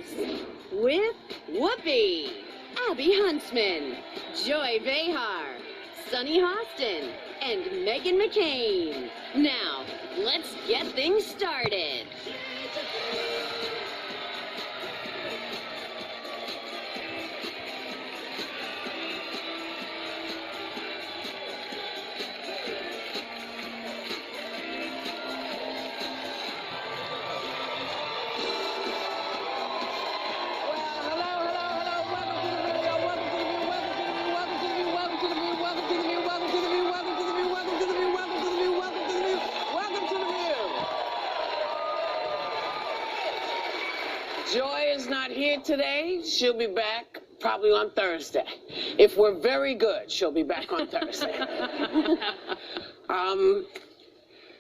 House with Whoopi, Abby Huntsman, Joy Behar, Sunny Hostin, and Megan McCain. Now, let's get things started. Joy is not here today. She'll be back probably on Thursday. If we're very good, she'll be back on Thursday.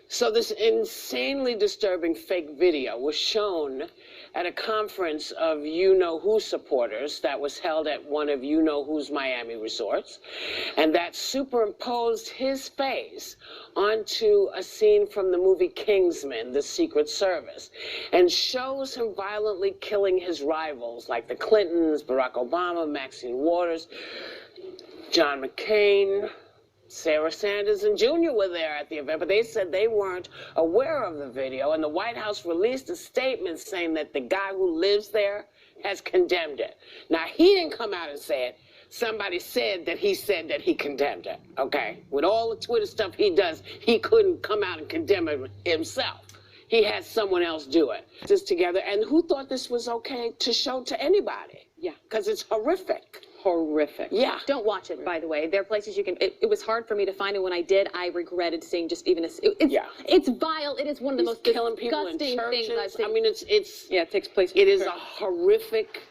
So this insanely disturbing fake video was shown at a conference of you-know-who supporters that was held at one of you-know-who's Miami resorts, and that superimposed his face onto a scene from the movie Kingsman, The Secret Service, and shows him violently killing his rivals like the Clintons, Barack Obama, Maxine Waters, John McCain, Sarah Sanders and Jr. were there at the event, but they said they weren't aware of the video, and the White House released a statement saying that the guy who lives there has condemned it. Now, he didn't come out and say it. Somebody said that he condemned it, okay? With all the Twitter stuff he does, he couldn't come out and condemn it himself. He had someone else do it. This together, and who thought this was okay to show to anybody? Yeah. Because it's horrific. Horrific. Yeah. Don't watch it, by the way. There are places you can. It was hard for me to find it. When I did, I regretted seeing just even a. It's vile. It is one of the most killing people in disgusting churches. things I've seen. I mean, it's yeah, it takes place. It is a horrific.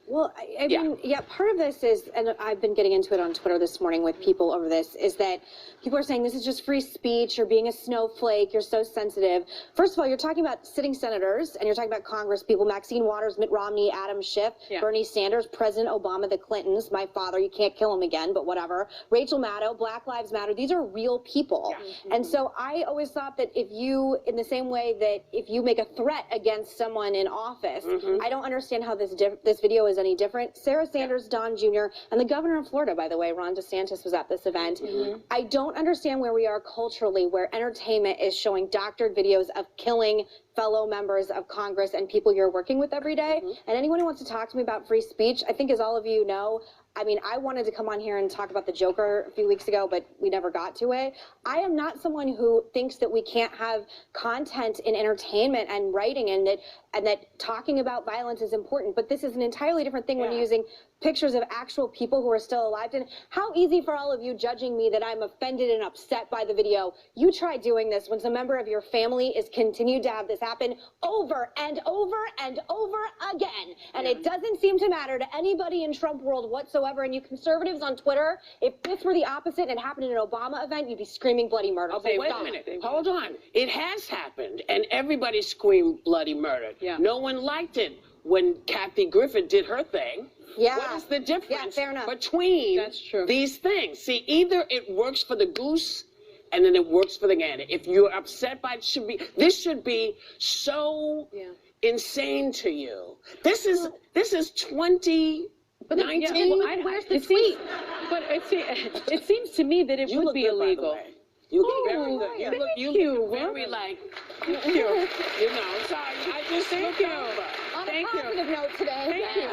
Well, I mean, yeah, part of this is, and I've been getting into it on Twitter this morning with people over this, is that people are saying this is just free speech, you're being a snowflake, you're so sensitive. First of all, you're talking about sitting senators, and you're talking about Congress people, Maxine Waters, Mitt Romney, Adam Schiff, Bernie Sanders, President Obama, the Clintons, my father, you can't kill him again, but whatever, Rachel Maddow, Black Lives Matter, these are real people. Yeah. And so I always thought that if you, in the same way that if you make a threat against someone in office, I don't understand how this video is any different. Sarah Sanders, Don Jr., and the governor of Florida, by the way, Ron DeSantis, was at this event. I don't understand where we are culturally, where entertainment is showing doctored videos of killing fellow members of Congress and people you're working with every day. And anyone who wants to talk to me about free speech, I think as all of you know, I mean, I wanted to come on here and talk about the Joker a few weeks ago, but we never got to it. I am not someone who thinks that we can't have content in entertainment and writing, and that talking about violence is important. But this is an entirely different thing when you're using pictures of actual people who are still alive. And how easy for all of you judging me that I'm offended and upset by the video. You try doing this when some member of your family is continued to have this happen over and over and over again. And it doesn't seem to matter to anybody in Trump world whatsoever. And you conservatives on Twitter, if this were the opposite and it happened at an Obama event, you'd be screaming bloody murder. Okay, wait a minute. Hold on. It has happened, and everybody screamed bloody murder. Yeah. No one liked it when Kathy Griffin did her thing. Yeah. What is the difference between these things? See, either it works for the goose and then it works for the gander. If you're upset by it, this should be so insane to you. This is 2019. Where's the tweet? But it seems to me that it would be illegal. You look very good. You look very like, you know, sorry. I just thank you. On a positive note today. Thank you.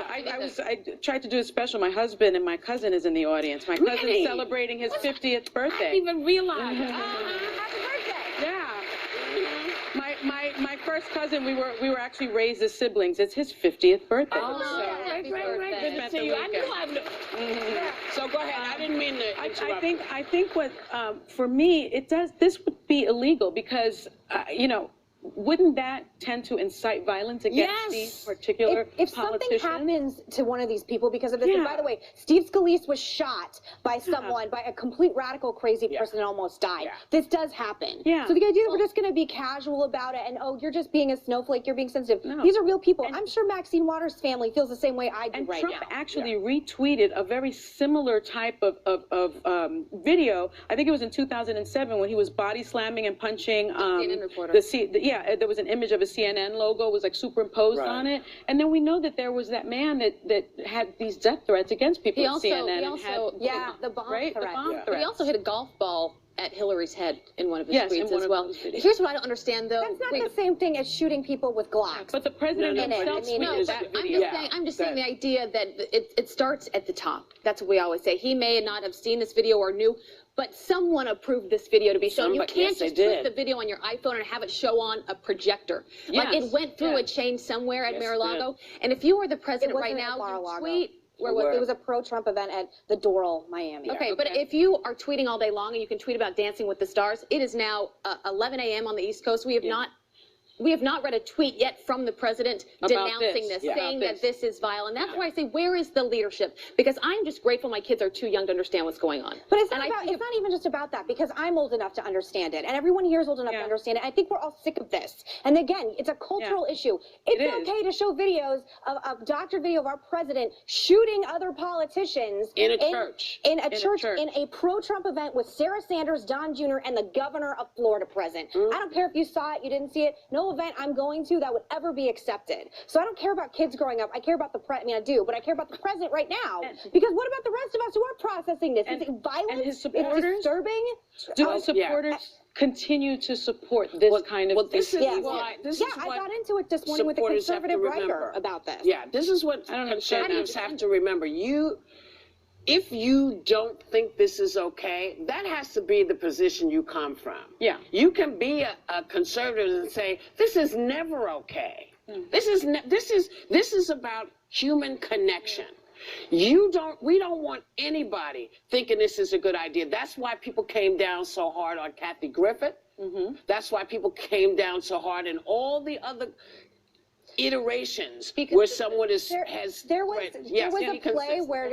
I tried to do a special. My husband and my cousin is in the audience. My cousin's celebrating his 50th birthday. I didn't even realize. Happy birthday. Yeah. My first cousin, we were actually raised as siblings. It's his 50th birthday. Oh, right. Good to see you. I knew So go ahead. I didn't mean to interrupt. I think what for me this would be illegal because you know, wouldn't that tend to incite violence against these particular if something happens to one of these people because of this, and by the way, Steve Scalise was shot by someone, by a complete radical crazy person and almost died. This does happen. So the idea that we're just going to be casual about it and, oh, you're just being a snowflake, you're being sensitive. No. These are real people. And I'm sure Maxine Waters' family feels the same way I do right now. And Trump actually retweeted a very similar type of video. I think it was in 2007 when he was body slamming and punching Yeah, there was an image of a CNN logo, was like superimposed on it. And then we know that there was that man that had these death threats against people at CNN. The bomb threat. threat. But he also hit a golf ball at Hillary's head in one of his Yes, tweets in one as of well. those videos. Here's what I don't understand, though. That's not the same thing as shooting people with Glocks. But the president himself tweeted that video. I'm just saying the idea that it starts at the top. That's what we always say. He may not have seen this video or knew, but someone approved this video to be shown. You can't just put the video on your iPhone and have it show on a projector. Like it went through a chain somewhere at Mar-a-Lago. And if you were the president right now, you tweet. It was a pro-Trump event at the Doral, Miami. Okay, but if you are tweeting all day long and you can tweet about Dancing with the Stars, it is now 11 a.m. on the East Coast. We have not read a tweet yet from the president denouncing this, saying that this is vile. And that's why I say, where is the leadership? Because I'm just grateful my kids are too young to understand what's going on. But it's not even just about that, because I'm old enough to understand it, and everyone here is old enough to understand it. I think we're all sick of this. And again, it's a cultural issue. It's okay to show videos of doctored video of our president shooting other politicians in a church. In a pro-Trump event with Sarah Sanders, Don Jr., and the governor of Florida present. I don't care if you saw it, you didn't see it. No event I'm going to that would ever be accepted. So I don't care about kids growing up. I care about I do, but I care about the president right now. Because what about the rest of us who are processing this? Is it violent? And his supporters? It's disturbing? Do his supporters continue to support this kind of this is I why got into it this morning with a conservative writer about this. Yeah, this is what conservatives have to remember. If you don't think this is okay, that has to be the position you come from. Yeah. You can be a conservative and say, this is never okay. This is about human connection. We don't want anybody thinking this is a good idea. That's why people came down so hard on Kathy Griffin. That's why people came down so hard in all the other iterations where someone there was a play where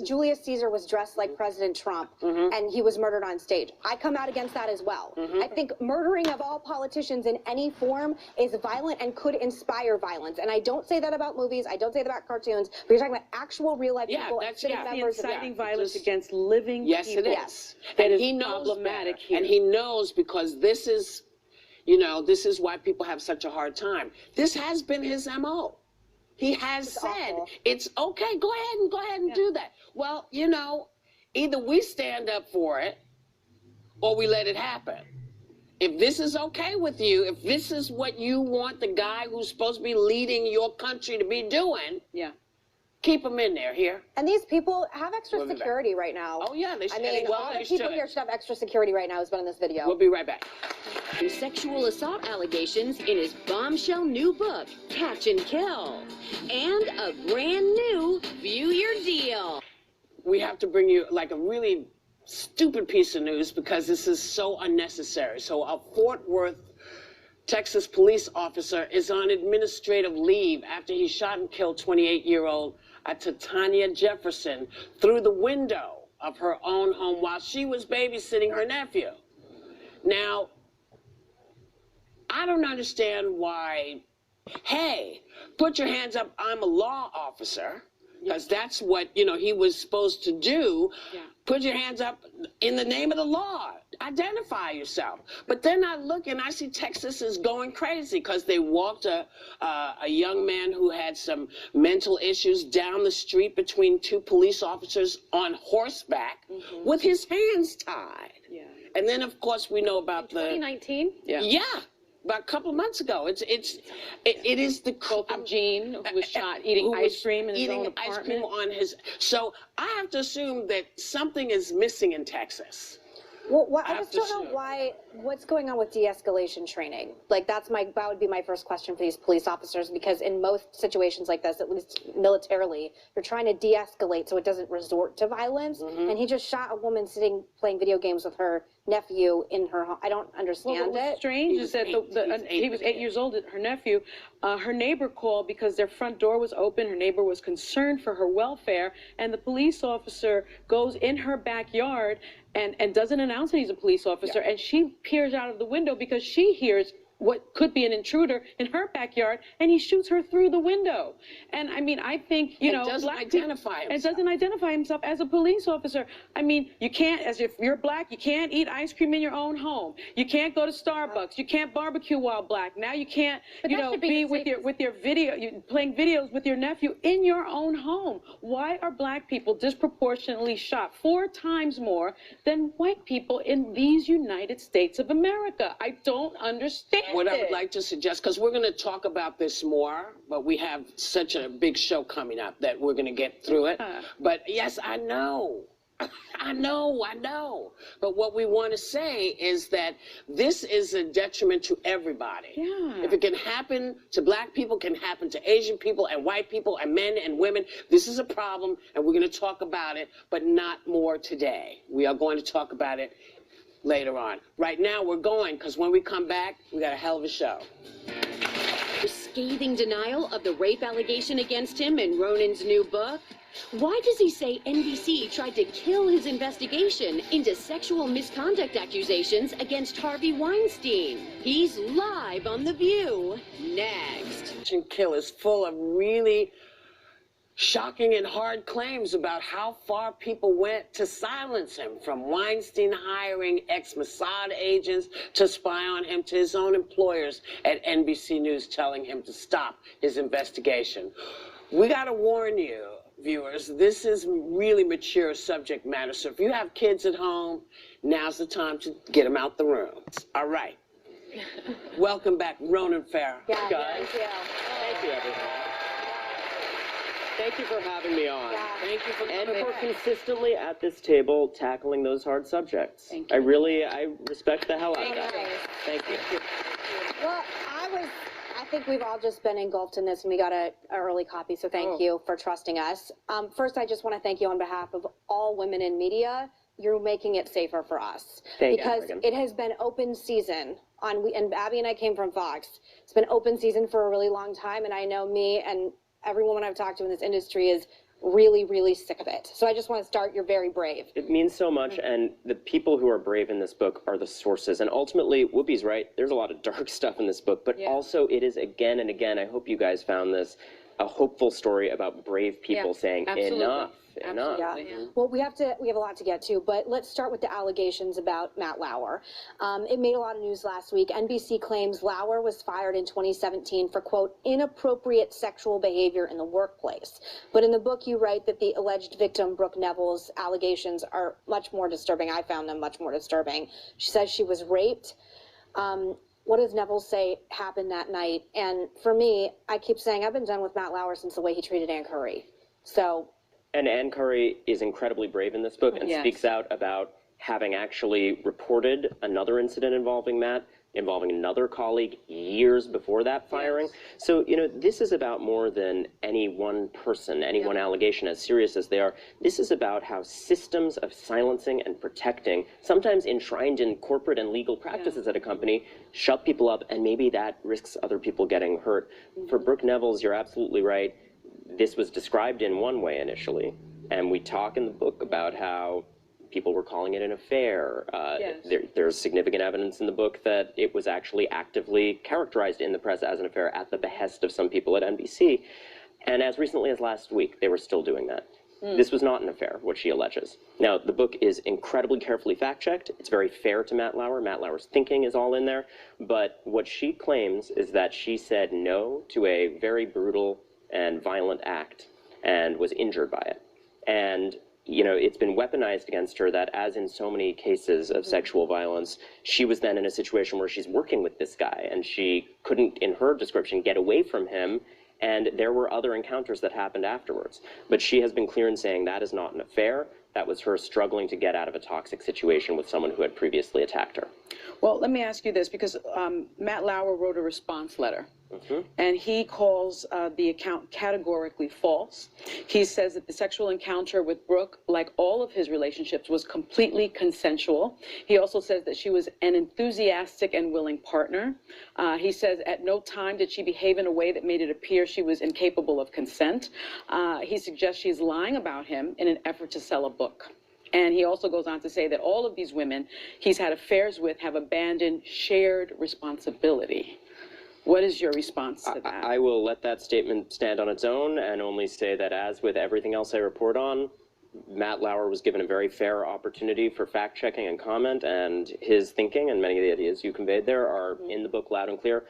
Julius Caesar was dressed like President Trump and he was murdered on stage. I come out against that as well. I think murdering of all politicians in any form is violent and could inspire violence. And I don't say that about movies. I don't say that about cartoons. But you're talking about actual real life people and sitting members inciting violence against living people. Yes, it is. That and is he knows problematic better. here. And he knows, because this is this is why people have such a hard time. This has been his MO. He has said, it's okay, go ahead and do that. Well, either we stand up for it or we let it happen. If this is okay with you, if this is what you want the guy who's supposed to be leading your country to be doing, keep them in there here. And these people have extra security right now. Oh, yeah, they should. All the people here should have extra security right now who's been in this video. We'll be right back. Sexual assault allegations in his bombshell new book, Catch and Kill. And a brand new View Your Deal. We have to bring you like a really stupid piece of news because this is so unnecessary. So a Fort Worth, Texas police officer is on administrative leave after he shot and killed 28-year-old Tanya Jefferson through the window of her own home while she was babysitting her nephew. Now, I don't understand why, hey, put your hands up, I'm a law officer, because that's what, he was supposed to do. Put your hands up in the name of the law. Identify yourself. But then I look and I see Texas is going crazy because they walked a young man who had some mental issues down the street between two police officers on horseback with his hands tied. And then, of course, we know about 2019? About a couple of months ago. It is the Gene who was shot eating ice cream in his own apartment. Ice cream on his. So I have to assume that something is missing in Texas. Well, I just don't know what's going on with de-escalation training. Like, that would be my first question for these police officers, because in most situations like this, at least militarily, you're trying to de-escalate so it doesn't resort to violence. And he just shot a woman playing video games with her nephew in her home. I don't understand What's strange is that he was 8 years old, her nephew. Her neighbor called because their front door was open. Her neighbor was concerned for her welfare, and the police officer goes in her backyard and doesn't announce that he's a police officer, and she peers out of the window because she hears what could be an intruder in her backyard, and he shoots her through the window. And I mean, I think, you know, doesn't identify himself. It doesn't identify himself as a police officer. I mean, you can't, as if you're black, you can't eat ice cream in your own home. You can't go to Starbucks. You can't barbecue while black. Now you can't, you know, be with your video, playing videos with your nephew in your own home. Why are black people disproportionately shot 4 times more than white people in these United States of America? I don't understand what I would like to suggest, because we're going to talk about this more, but we have such a big show coming up that we're going to get through it. But yes, I know. I know. But what we want to say is that this is a detriment to everybody. Yeah. If it can happen to black people, it can happen to Asian people and white people and men and women. This is a problem, and we're going to talk about it, but not more today. We are going to talk about it later on. Right now, we're going, because when we come back, we got a hell of a show. The scathing denial of the rape allegation against him in Ronan's new book. Why does he say NBC tried to kill his investigation into sexual misconduct accusations against Harvey Weinstein? He's live on The View next. Kill is full of really shocking and hard claims about how far people went to silence him, from Weinstein hiring ex-Mossad agents to spy on him, to his own employers at NBC News telling him to stop his investigation. We got to warn you, viewers, this is really mature subject matter. So if you have kids at home, now's the time to get them out the room. All right. Welcome back, Ronan Farrow. Yeah, Guys, thank you. thank you, everyone. Thank you for having me on. Yeah. Thank you for And coming for back. consistently at this table tackling those hard subjects. Thank you. I respect the hell out of that. Nice. Thank you. Well, I think we've all just been engulfed in this, and we got an early copy, so thank you for trusting us. First, I just want to thank you on behalf of all women in media. You're making it safer for us. Thank you, because Megan. it has been open season and Abby and I came from Fox. It's been open season for a really long time, and I know me and every woman I've talked to in this industry is really, really sick of it. So I just want to start, you're very brave. It means so much, and the people who are brave in this book are the sources. And ultimately, Whoopi's right, there's a lot of dark stuff in this book, but also it is again and again, I hope you guys found this, a hopeful story about brave people saying enough. Yeah. Well, we have a lot to get to, but let's start with the allegations about Matt Lauer. It made a lot of news last week. NBC claims Lauer was fired in 2017 for, quote, inappropriate sexual behavior in the workplace. But in the book, you write that the alleged victim, Brooke Neville's allegations are much more disturbing. I found them much more disturbing. She says she was raped. What does Neville say happened that night? And for me, I keep saying I've been done with Matt Lauer since the way he treated Ann Curry. So. And Ann Curry is incredibly brave in this book and speaks out about having actually reported another incident involving Matt, involving another colleague years before that firing. So, you know, this is about more than any one person, any one allegation, as serious as they are. This is about how systems of silencing and protecting, sometimes enshrined in corporate and legal practices at a company, shut people up, and maybe that risks other people getting hurt. For Brooke Neville's, you're absolutely right. This was described in one way initially, and we talk in the book about how people were calling it an affair. There's significant evidence in the book that it was actually actively characterized in the press as an affair at the behest of some people at NBC. And as recently as last week, they were still doing that. This was not an affair, what she alleges. Now, the book is incredibly carefully fact-checked. It's very fair to Matt Lauer. Matt Lauer's thinking is all in there. But what she claims is that she said no to a very brutal and violent act and was injured by it. And, you know, it's been weaponized against her that, as in so many cases of sexual violence, she was then in a situation where she's working with this guy and she couldn't, in her description, get away from him, and there were other encounters that happened afterwards. But she has been clear in saying that is not an affair. That was her struggling to get out of a toxic situation with someone who had previously attacked her. Well, let me ask you this, because Matt Lauer wrote a response letter, and he calls the account categorically false. He says that the sexual encounter with Brooke, like all of his relationships, was completely consensual. He also says that she was an enthusiastic and willing partner. He says at no time did she behave in a way that made it appear she was incapable of consent. He suggests she's lying about him in an effort to sell a book. And he also goes on to say that all of these women he's had affairs with have abandoned shared responsibility. What is your response to that? I will let that statement stand on its own and only say that, as with everything else I report on, Matt Lauer was given a very fair opportunity for fact-checking and comment, and his thinking and many of the ideas you conveyed there are in the book loud and clear.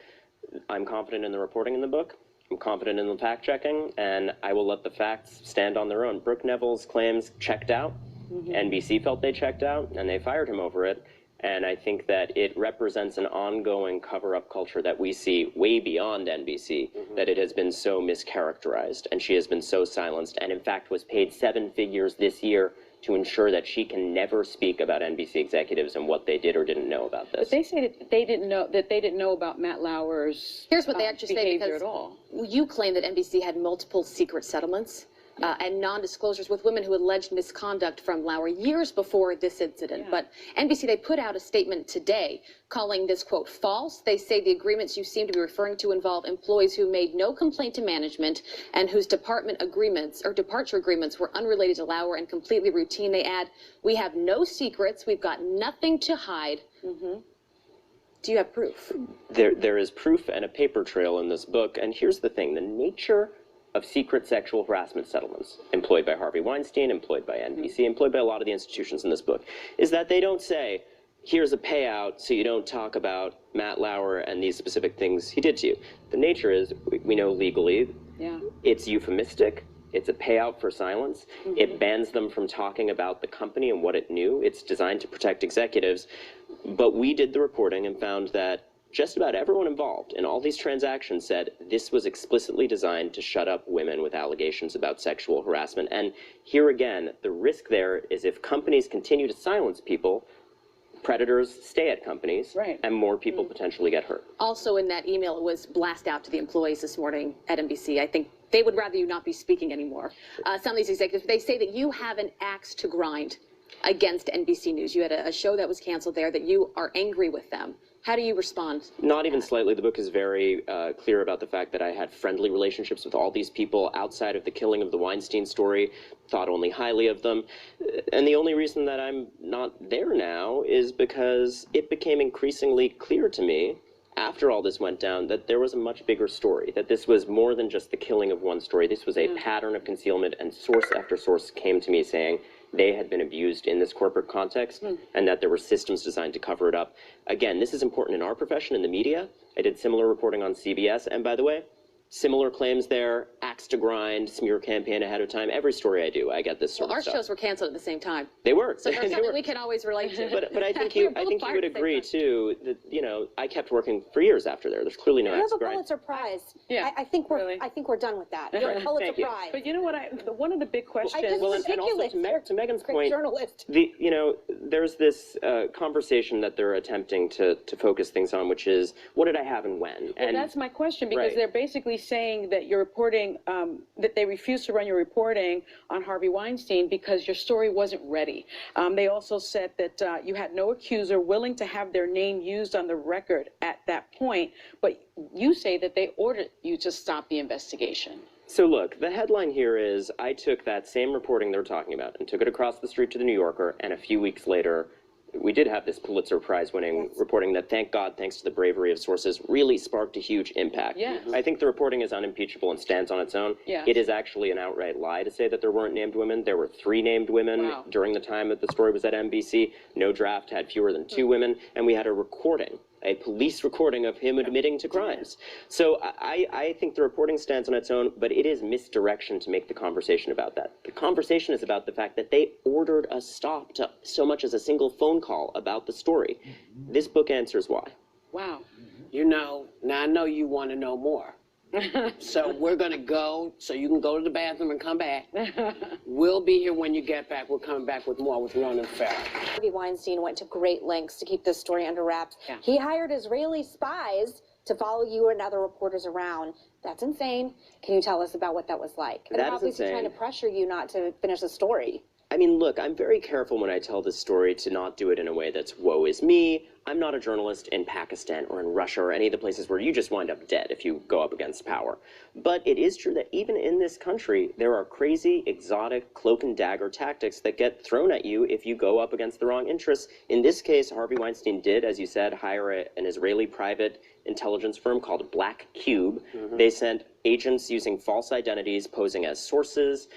I'm confident in the reporting in the book. I'm confident in the fact-checking, and I will let the facts stand on their own. Brooke Neville's claims checked out. NBC felt they checked out, and they fired him over it. And I think that it represents an ongoing cover-up culture that we see way beyond NBC, that it has been so mischaracterized, and she has been so silenced, and in fact was paid 7 figures this year to ensure that she can never speak about NBC executives and what they did or didn't know about this. But they say that they didn't know about Matt Lauer's Here's what they actually say, behavior because at all. you claim that NBC had multiple secret settlements and non-disclosures with women who alleged misconduct from Lauer years before this incident. But NBC, they put out a statement today calling this, quote, false. They say the agreements you seem to be referring to involve employees who made no complaint to management and whose department agreements or departure agreements were unrelated to Lauer and completely routine. They add, we have no secrets. We've got nothing to hide. Do you have proof? There is proof and a paper trail in this book. And here's the thing, the nature of secret sexual harassment settlements employed by Harvey Weinstein, employed by NBC, employed by a lot of the institutions in this book, is that they don't say, here's a payout so you don't talk about Matt Lauer and these specific things he did to you. The nature is, we know legally, it's euphemistic. It's a payout for silence. It bans them from talking about the company and what it knew. It's designed to protect executives. But we did the reporting and found that just about everyone involved in all these transactions said this was explicitly designed to shut up women with allegations about sexual harassment. And here again, the risk there is if companies continue to silence people, predators stay at companies, and more people potentially get hurt. Also in that email, it was blast out to the employees this morning at NBC. I think they would rather you not be speaking anymore. Some of these executives, they say that you have an axe to grind against NBC News. You had a show that was canceled there, that you are angry with them. How do you respond? Not even slightly. The book is very clear about the fact that I had friendly relationships with all these people outside of the killing of the Weinstein story, thought only highly of them. And the only reason that I'm not there now is because it became increasingly clear to me after all this went down that there was a much bigger story, that this was more than just the killing of one story. This was a pattern of concealment, and source after source came to me saying they had been abused in this corporate context and that there were systems designed to cover it up. Again, this is important in our profession, in the media. I did similar reporting on CBS, and by the way, similar claims there, axe to grind, smear campaign ahead of time. Every story I do, I get this sort of stuff. Our shows were canceled at the same time. They were. So there's something we can always relate to. But I think you would agree too that, you know, I kept working for years after there. There's clearly no axe to grind. You have a Pulitzer Prize. Yeah, I think we're done with that. You're a Pulitzer Prize. But you know what? One of the big questions. And also to Megan's point, journalist. you know, there's this conversation that they're attempting to focus things on, which is what did I have and when? And that's my question, because they're basically saying that you're reporting, that they refused to run your reporting on Harvey Weinstein because your story wasn't ready. They also said that you had no accuser willing to have their name used on the record at that point, but you say that they ordered you to stop the investigation. So look, the headline here is I took that same reporting they're talking about and took it across the street to the New Yorker, and a few weeks later, we did have this Pulitzer Prize-winning reporting that, thank God, thanks to the bravery of sources, really sparked a huge impact. I think the reporting is unimpeachable and stands on its own. It is actually an outright lie to say that there weren't named women. There were 3 named women during the time that the story was at NBC. No draft had fewer than 2 women, and we had a recording, a police recording of him admitting to crimes. So I think the reporting stands on its own, but it is misdirection to make the conversation about that. The conversation is about the fact that they ordered a stop to so much as a single phone call about the story. This book answers why. Wow. You know, now I know you want to know more. So we're going to go, so you can go to the bathroom and come back. We'll be here when you get back. We're coming back with more with Ronan Farrow. Harvey Weinstein went to great lengths to keep this story under wraps. He hired Israeli spies to follow you and other reporters around. That's insane. Can you tell us about what that was like? And that is obviously insane. Trying to pressure you not to finish the story. I mean, look, I'm very careful when I tell this story to not do it in a way that's woe is me. I'm not a journalist in Pakistan or in Russia or any of the places where you just wind up dead if you go up against power. But it is true that even in this country, there are crazy, exotic, cloak and dagger tactics that get thrown at you if you go up against the wrong interests. In this case, Harvey Weinstein did, as you said, hire an Israeli private intelligence firm called Black Cube. They sent agents using false identities, posing as sources,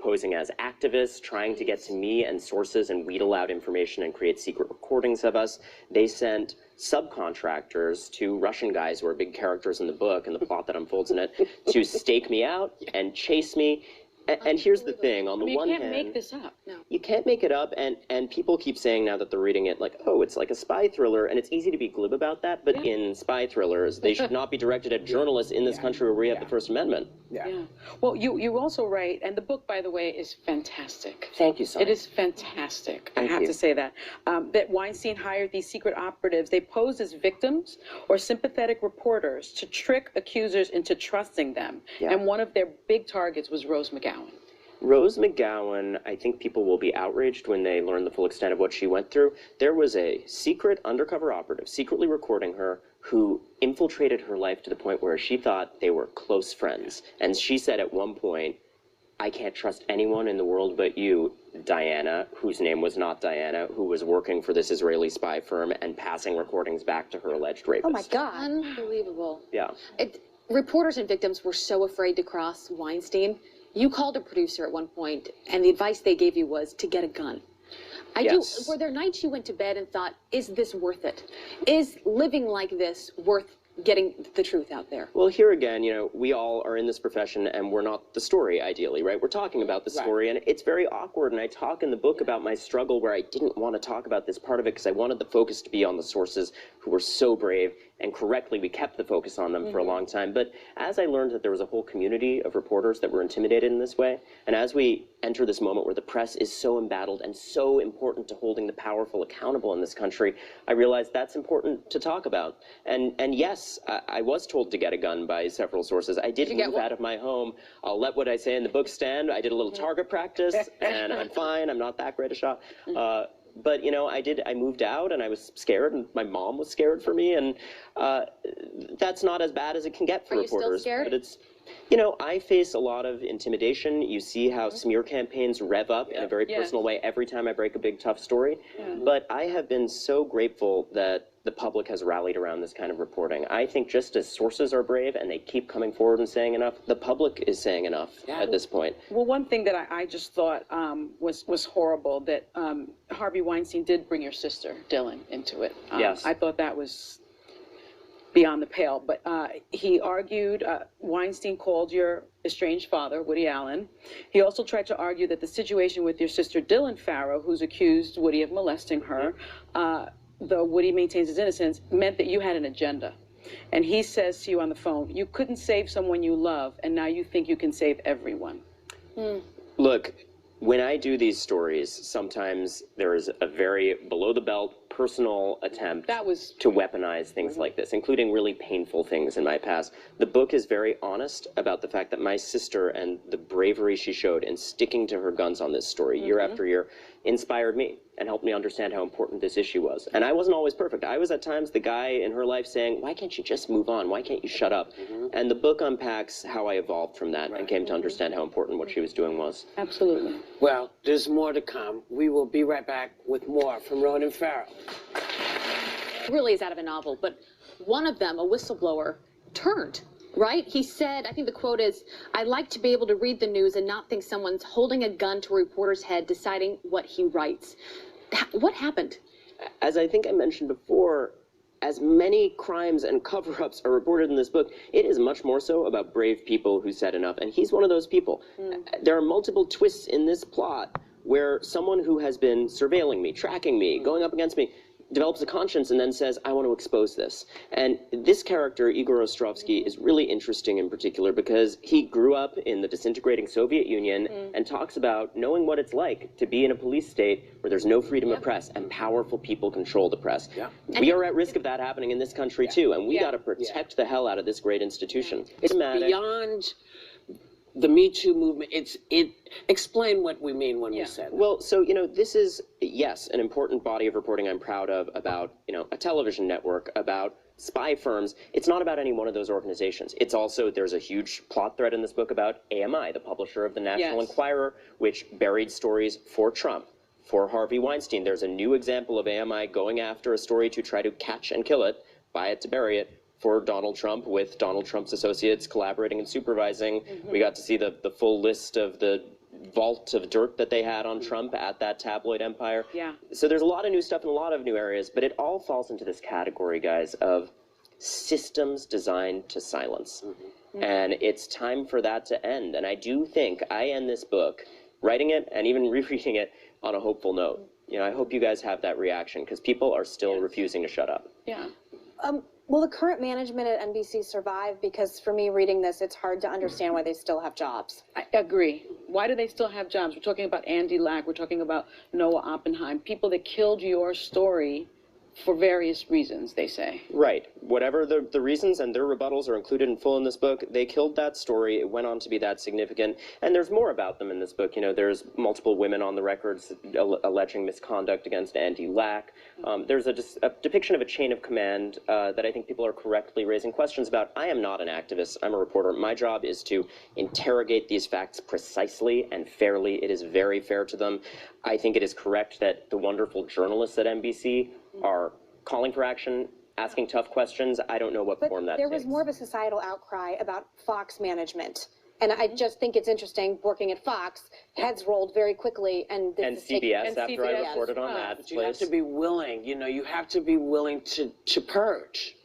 posing as activists, trying to get to me and sources and wheedle out information and create secret recordings of us. They sent subcontractors to Russian guys who are big characters in the book and the plot that unfolds in it to stake me out and chase me. And here's the thing, on the one hand... You can't make this up. No. You can't make it up, and people keep saying now that they're reading it, like, oh, it's like a spy thriller, and it's easy to be glib about that, but in spy thrillers, they should not be directed at journalists in this country where we have the First Amendment. Well, you also write, and the book, by the way, is fantastic. Thank you, Sonia. It is fantastic. I have to say that. That Weinstein hired these secret operatives. They posed as victims or sympathetic reporters to trick accusers into trusting them. And one of their big targets was Rose McGowan. Rose McGowan, I think people will be outraged when they learn the full extent of what she went through. There was a secret undercover operative secretly recording her who infiltrated her life to the point where she thought they were close friends. And she said at one point, I can't trust anyone in the world but you, Diana, whose name was not Diana, who was working for this Israeli spy firm and passing recordings back to her alleged rapist. Oh my God. Unbelievable. Yeah. Reporters and victims were so afraid to cross Weinstein. You called a producer at one point, and the advice they gave you was to get a gun. Were there nights you went to bed and thought, is this worth it? Is living like this worth getting the truth out there? Well, here again, you know, we all are in this profession and we're not the story, ideally, right? We're talking about the story, and it's very awkward, and I talk in the book about my struggle where I didn't want to talk about this part of it because I wanted the focus to be on the sources who were so brave, and correctly we kept the focus on them for a long time. But as I learned that there was a whole community of reporters that were intimidated in this way, and as we enter this moment where the press is so embattled and so important to holding the powerful accountable in this country, I realized that's important to talk about. And yes, I was told to get a gun by several sources. I did move out of my home. I'll let what I say in the book stand. I did a little target practice, and I'm fine. I'm not that great a shot. But, you know, I moved out, and I was scared, and my mom was scared for me, and that's not as bad as it can get for reporters. Are you still scared? But it's, you know, I face a lot of intimidation. You see how smear campaigns rev up in a very personal way every time I break a big, tough story. But I have been so grateful that the public has rallied around this kind of reporting. I think just as sources are brave and they keep coming forward and saying enough, the public is saying enough at this point. Well, one thing that I just thought was horrible, that Harvey Weinstein did bring your sister, Dylan, into it. Yes. I thought that was beyond the pale, but he argued, Weinstein called your estranged father, Woody Allen. He also tried to argue that the situation with your sister, Dylan Farrow, who's accused Woody of molesting her, though Woody maintains his innocence, meant that you had an agenda. And he says to you on the phone, you couldn't save someone you love, and now you think you can save everyone. Look, when I do these stories, sometimes there is a very below-the-belt personal attempt to weaponize things like this, including really painful things in my past. The book is very honest about the fact that my sister and the bravery she showed in sticking to her guns on this story year after year inspired me and helped me understand how important this issue was. And I wasn't always perfect. I was at times the guy in her life saying, why can't you just move on? Why can't you shut up? And the book unpacks how I evolved from that and came to understand how important what she was doing was. Absolutely. Well, there's more to come. We will be right back with more from Ronan Farrow. It really is out of a novel, but one of them, a whistleblower, turned, right? He said, I think the quote is, I like to be able to read the news and not think someone's holding a gun to a reporter's head deciding what he writes. What happened? As I think I mentioned before, as many crimes and cover-ups are reported in this book, it is much more so about brave people who said enough, and he's one of those people. There are multiple twists in this plot where someone who has been surveilling me, tracking me, going up against me, develops a conscience and then says, I want to expose this. And this character, Igor Ostrovsky, is really interesting in particular because he grew up in the disintegrating Soviet Union and talks about knowing what it's like to be in a police state where there's no freedom of press and powerful people control the press. We are at risk of that happening in this country too, and we got to protect the hell out of this great institution. It's beyond the Me Too movement, explain what we mean when we said that. Well, so, this is, yes, an important body of reporting I'm proud of about, a television network, about spy firms. It's not about any one of those organizations. It's also, there's a huge plot thread in this book about AMI, the publisher of the National Enquirer, which buried stories for Trump, for Harvey Weinstein. There's a new example of AMI going after a story to try to catch and kill it, buy it to bury it, for Donald Trump, with Donald Trump's associates collaborating and supervising. We got to see the full list of the vault of dirt that they had on Trump at that tabloid empire. So there's a lot of new stuff in a lot of new areas, but it all falls into this category, guys, of systems designed to silence. And it's time for that to end. And I do think I end this book, writing it and even rereading it, on a hopeful note. I hope you guys have that reaction, because people are still refusing to shut up. Will the current management at NBC survive? Because for me, reading this, it's hard to understand why they still have jobs. I agree. Why do they still have jobs? We're talking about Andy Lack. We're talking about Noah Oppenheim, people that killed your story for various reasons, they say. Right. Whatever the reasons, and their rebuttals are included in full in this book, they killed that story. It went on to be that significant. And there's more about them in this book. There's multiple women on the records alleging misconduct against Andy Lack. There's a depiction of a chain of command that I think people are correctly raising questions about. I am not an activist. I'm a reporter. My job is to interrogate these facts precisely and fairly. It is very fair to them. I think it is correct that the wonderful journalists at NBC are calling for action, asking tough questions. I don't know what form that takes. There was more of a societal outcry about Fox management. And I just think it's interesting, working at Fox, heads rolled very quickly. And CBS, after I reported on that. But you have to be willing, you have to be willing to purge.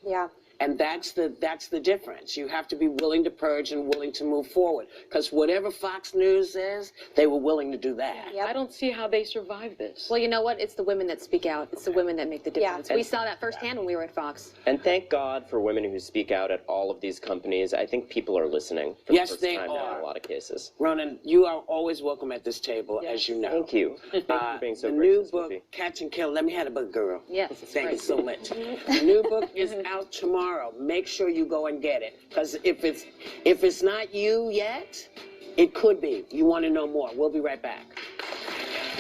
And that's the difference. You have to be willing to purge and willing to move forward. Because whatever Fox News is, they were willing to do that. I don't see how they survive this. Well, you know what? It's the women that speak out. It's the women that make the difference. We saw that firsthand when we were at Fox. And thank God for women who speak out at all of these companies. I think people are listening for the first time now in a lot of cases. Ronan, you are always welcome at this table, as you know. Thank you. Thank you for being so The gracious new with book, me. Catch and Kill. Let me have a book, girl. Yes. Thank you so much. The new book is out tomorrow. Make sure you go and get it, because if it's not you yet, it could be. You want to know more. We'll be right back.